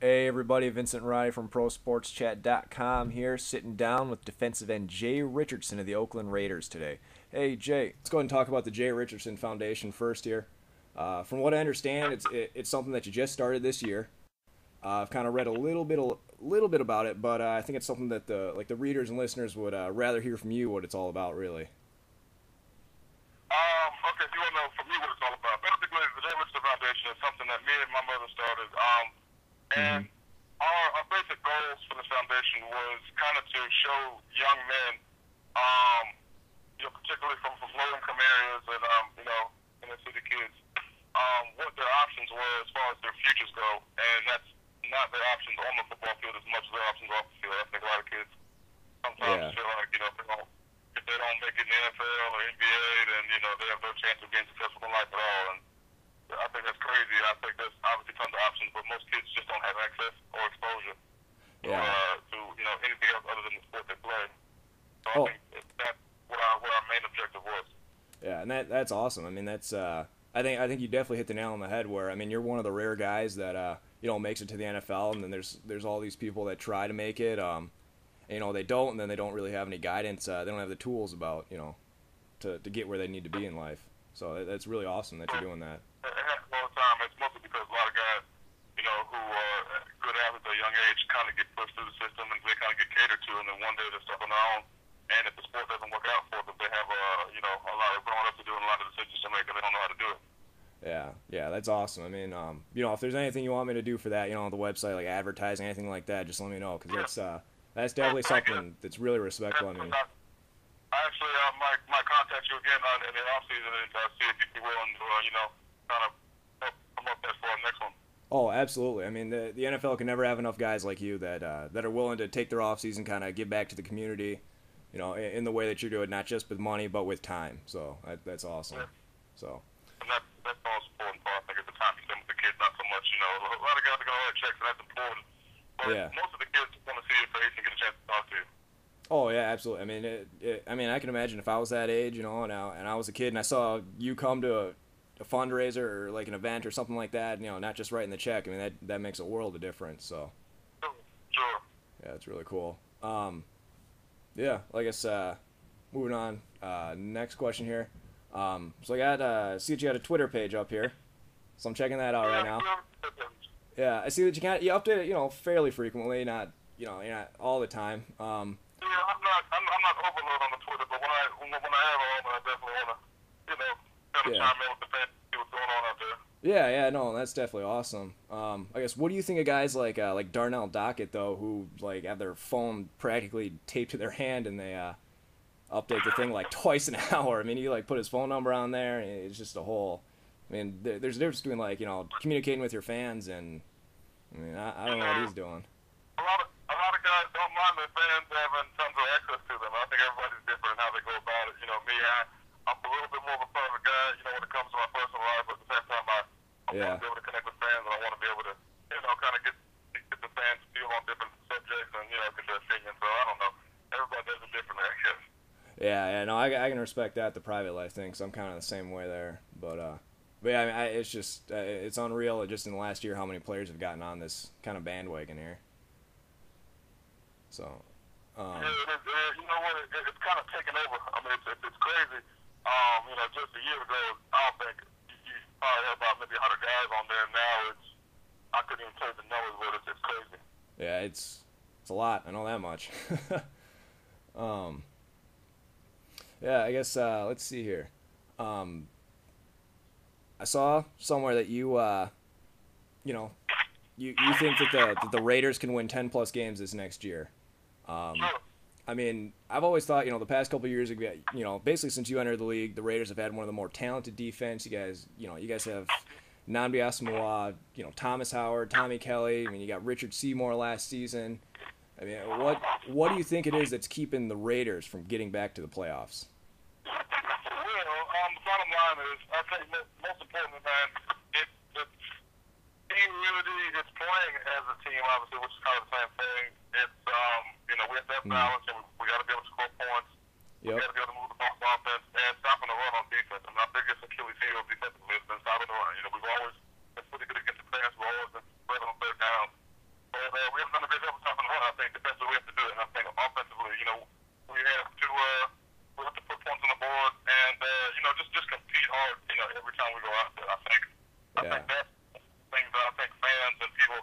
Hey everybody, Vincent Rai from ProSportsChat.com here, sitting down with defensive end Jay Richardson of the Oakland Raiders today. Hey Jay, let's go ahead and talk about the Jay Richardson Foundation first here. From what I understand, it's something that you just started this year. I've kind of read a little bit about it, but I think it's something that the readers and listeners would rather hear from you what it's all about, really. Okay, if you want to know from me what it's all about, basically the Jay Richardson Foundation is something that me and my mother started. And Mm-hmm. our basic goals for the foundation was kind of to show young men, um, particularly from low-income areas and, inner city kids, what their options were as far as their futures go. And that's not their options on the football field as much as their options off the field. I think a lot of kids sometimes Yeah, feel like, if they don't make it in the NFL or NBA, then, they have no chance of being successful in life at all. And I think that's crazy. I think there's obviously tons of options, but most kids just don't have access or exposure yeah. to anything else other than the sport they play. So I Oh, think that's what our main objective was. yeah, and that's awesome. I mean, that's I think you definitely hit the nail on the head. Where I mean, you're one of the rare guys that makes it to the NFL, and then there's all these people that try to make it. They don't, and then they don't really have any guidance. They don't have the tools about to get where they need to be in life. So that's really awesome that you're doing that. It happens all the time. It's mostly because a lot of guys, who are good athletes at a young age kind of get pushed through the system and they kind of get catered to, and then one day they're stuck on their own. And if the sport doesn't work out for them, they have a lot of growing up to do and a lot of decisions to make, and they don't know how to do it. Yeah, that's awesome. I mean, if there's anything you want me to do for that, on the website, like advertising, anything like that, just let me know, because that's definitely Thank you. something that's really respectful. I mean, I actually might contact you again in the off season and see if you'd be willing to, kind of help promote that for our next one. oh, absolutely. I mean, the NFL can never have enough guys like you that are willing to take their off season, kind of give back to the community, in the way that you're doing, not just with money but with time. So that's awesome. Yeah. So. And that's the most important part. I think at the time you spend with the kids, not so much, a lot of guys are going to write checks, and that's important. But Yeah. most of the kids just want to see your face and get a chance to talk to you. Oh yeah, absolutely. I mean, I can imagine if I was that age, and I was a kid, and I saw you come to a fundraiser or like an event or something like that, not just writing the check. I mean, that makes a world of difference. So Sure. yeah, it's really cool. Yeah, I guess moving on. Next question here. So I got see that you got a Twitter page up here, so I'm checking that out right now. Yeah, I see that you update it, fairly frequently, not you're not all the time. Yeah, I'm not overload on the Twitter, but when I have a moment, I definitely want to, kind of Yeah. chime in with the fans, see what's going on out there. Yeah, no, that's definitely awesome. I guess what do you think of guys like Darnell Dockett though, who like have their phone practically taped to their hand and they update the thing like twice an hour? I mean, he like put his phone number on there, and it's just a whole. I mean, there's a difference between like communicating with your fans and I mean I don't know what he's doing. A lot of guys don't mind their fans having tons of access to them. I think everybody's different in how they go about it. Me, I'm a little bit more of a private guy, when it comes to my personal life, but at the same time, I want Yeah. to be able to connect with fans, and I want to be able to, kind of get the fans' feel on different subjects and, get their opinion. So I don't know. Everybody does it differently, I guess. Yeah, no, I can respect that, the private life thing, so I'm kind of the same way there. But yeah, I mean, it's just it's unreal just in the last year how many players have gotten on this kind of bandwagon here. So. Yeah, you know what? It's kind of taken over. I mean, it's crazy. Just a year ago, I don't think you probably had about maybe 100 guys on there. Now I couldn't even tell you the numbers, but it's crazy. Yeah, it's a lot. I know that much. Yeah, I guess let's see here. I saw somewhere that you you think that the Raiders can win 10 plus games this next year. Sure. I mean, I've always thought, the past couple of years, basically since you entered the league, the Raiders have had one of the more talented defense. You guys have Nnamdi Asomugha, Thomas Howard, Tommy Kelly. I mean, you got Richard Seymour last season. I mean, what do you think it is that's keeping the Raiders from getting back to the playoffs? Well, the bottom line is, I think most importantly, man, it's team unity. It's playing as a team, obviously, which is kind of the same thing. It's we have to have balance, and we got to be able to score points. Yep. We got to be able to move the ball on offense and stopping the run on defense. And my biggest Achilles heel defensively has been stopping the run. We've always been pretty good against the pass. We've always been spread on third down. people,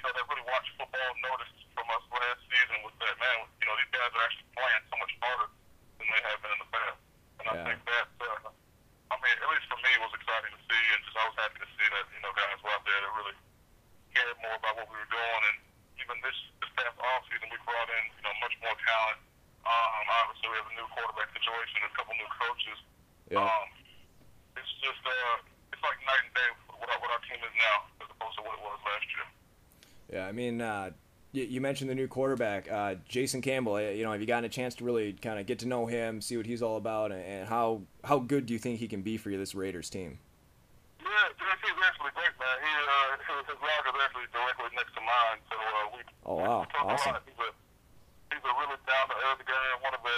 that really watch football noticed from us last season was that, man, these guys are actually playing so much harder than they have been in the past. And I think that, at least for me, it was exciting to see, and just I was happy to see that, guys were out there that really cared more about what we were doing. And even this past offseason, we brought in, much more talent. Obviously, we have a new quarterback situation, a couple new coaches. Yeah. It's just, it's like night and day what our team is now as opposed to what it was last year. Yeah, I mean, you mentioned the new quarterback, Jason Campbell. Have you gotten a chance to really kind of get to know him, see what he's all about, and how good do you think he can be for you, this Raiders team? Yeah, he's actually great, man. His log is actually directly next to mine, so we wow, talk awesome. a lot. He's a really down-to-earth guy, one of the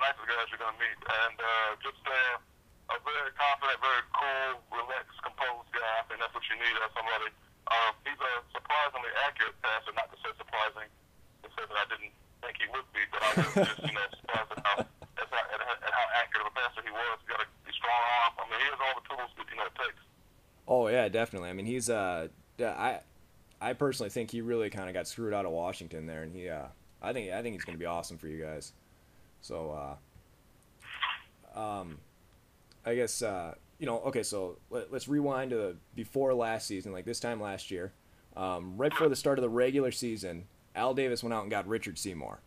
nicest guys you're gonna meet, and just a very confident, very cool, relaxed, composed guy. I think that's what you need as somebody. He's a surprisingly accurate passer, not to say surprising, to say that I didn't think he would be, but I was just, surprised at how accurate of a passer he was. He's got a strong arm. I mean, he has all the tools that, it takes. Oh, yeah, definitely. I mean, he's, I personally think he really kind of got screwed out of Washington there, and I think he's going to be awesome for you guys. So, I guess, okay, so let's rewind to before last season, like this time last year. Right before the start of the regular season, Al Davis went out and got Richard Seymour.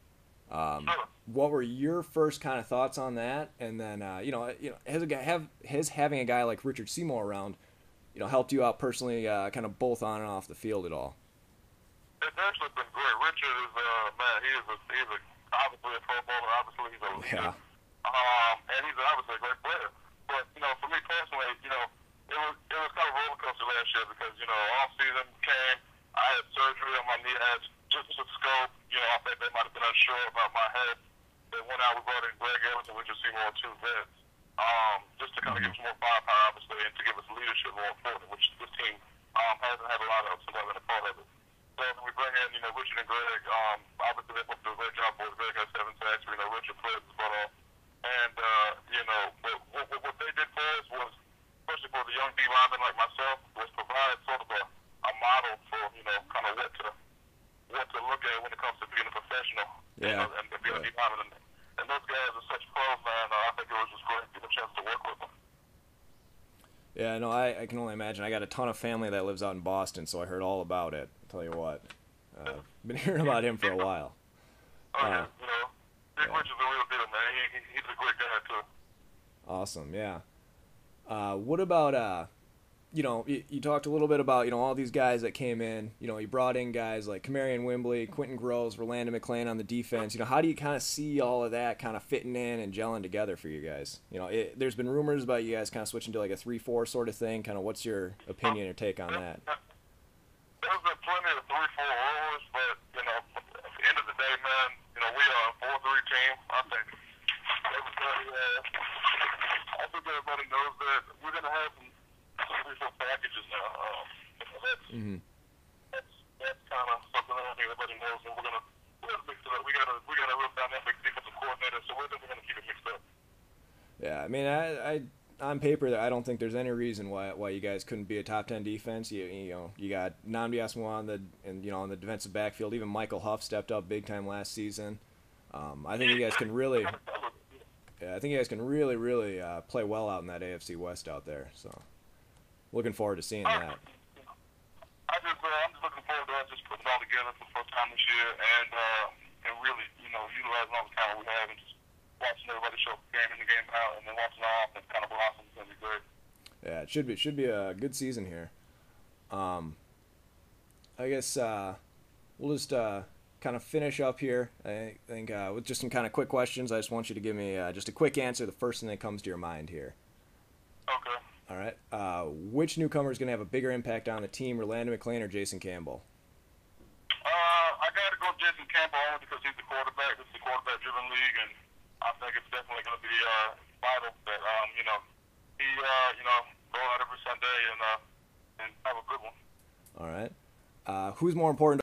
What were your first kind of thoughts on that? And then, has having a guy like Richard Seymour around, helped you out personally, kind of both on and off the field at all? It's actually been great. Richard is, man, he's obviously a Pro Bowler. Obviously, he's a leader. And he's obviously a great player. But, for me personally, it was kind of a roller coaster last year because, off season came, I had surgery on my knee. I had just a scope. I think they might have been unsure about my head. They went out, we brought in Greg Evans and Richard Seymour, two vets, just to kind of give us more firepower, obviously, and to give us leadership more important, which this team hasn't had a lot of since I've been a part of it. So when we bring in, Richard and Greg, obviously they both do a great job for us. Greg has 7 sacks, Richard plays his butt off. And, what they did for us was, especially for the young D linemen like myself, was provide sort of a model for, kind of what to look at when it comes to being a professional. And being a D lineman. And those guys are such pros, man. I think it was just great to get a chance to work with them. Yeah, no, I can only imagine. I got a ton of family that lives out in Boston, so I heard all about it. I'll tell you what. Been hearing about him for a while. Jay Richardson's a real deal, man. He's a great guy, too. Awesome, yeah. What about, you talked a little bit about, all these guys that came in. You brought in guys like Kamarion Wimbley, Quentin Groves, Rolando McClain on the defense. How do you kind of see all of that kind of fitting in and gelling together for you guys? There's been rumors about you guys kind of switching to like a 3-4 sort of thing. Kind of what's your opinion or take on that? There's been plenty of 3-4 rumors, but, at the end of the day, man, we are a 4-3 team. I think everybody knows that we're going to have some 3-4 packages now. That's kind of something that I think everybody knows, and we're gonna mix it up. We got a real dynamic defensive coordinator, so we're gonna keep it mixed up. Yeah, I mean, I on paper, I don't think there's any reason why you guys couldn't be a top 10 defense. You got Nnamdi Asomugha on the defensive backfield. Even Michael Huff stepped up big time last season. I think you guys can really. Yeah, I think you guys can really play well out in that AFC West out there. So, looking forward to seeing that. I'm just looking forward to us just putting it all together for the first time this year, and really, utilizing all the talent we have, and just watching everybody show up game in the game out, and then watching our offense kind of blossom is gonna be great. Yeah, it should be a good season here. I guess we'll just kind of finish up here. I think with just some kind of quick questions. I just want you to give me just a quick answer, the first thing that comes to your mind here. Okay. All right. Which newcomer is going to have a bigger impact on the team, Rolando McClain or Jason Campbell? I got to go Jason Campbell only because he's the quarterback. This is a quarterback-driven league, and I think it's definitely going to be vital that he go out every Sunday and have a good one. All right. Who's more important